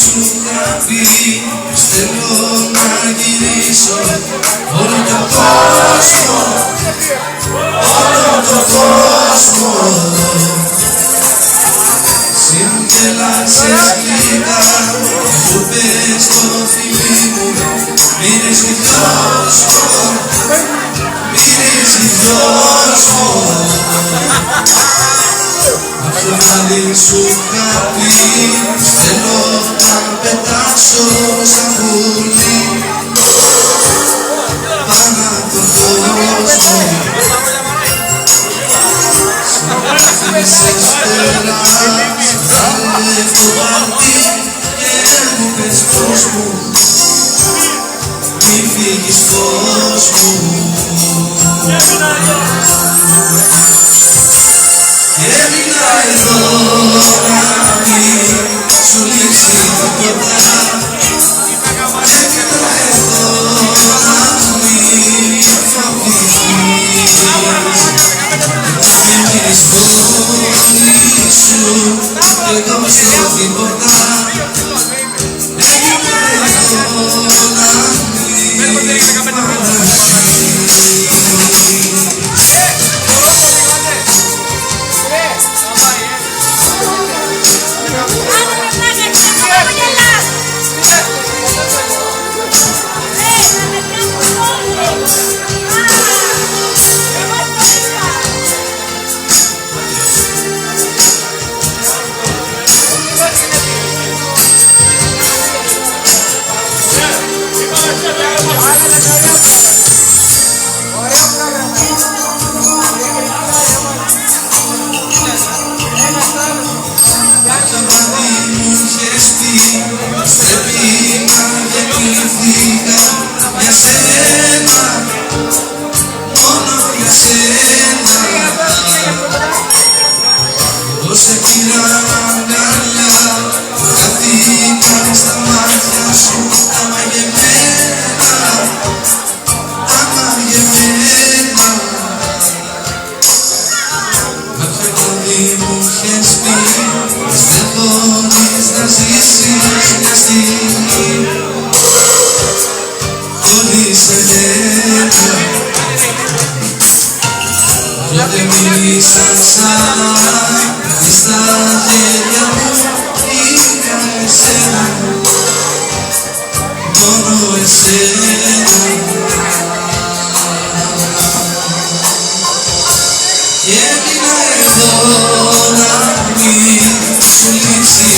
σου γραφή. Θέλω να γυρίσω όλο τον κόσμο, όλο τον κόσμο. Συμπελάσες κλίδα, μου πες το φιλί μου, μυρίζει δυος μου, μυρίζει δυος μου. Απ' το μαλλί σου χαπί, θέλω να πετάσω σαν πουλί πάνω απ' τον κόσμο. Συνήθισες περάς, βάλε το παρτί και μου πες πώς μου, μη φύγεις πώς μου. Έμεινα εδώ να μην σου λείψει τίποτα. Έμεινα εδώ να μην φοβηθείς. Μείνεις μόνη σου κι εγώ στο τίποτα. Έμεινα εδώ να μην φοβηθείς. Για σένα, μόνο για σένα. Εγώ σε πήρα αγκαλιά, καθήκαν στα μάτια σου τα μαγεμένα, τα μαγεμένα. Κάποιο παιδί μου είχες πει, δεν μπορείς να ζήσεις μια στιγμή χωρίς εμένα. Τότε μίλησαν σαν στα χέρια μου, είχα εσένα, μόνο εσένα. Και έμεινα εδώ να μην σου λείψει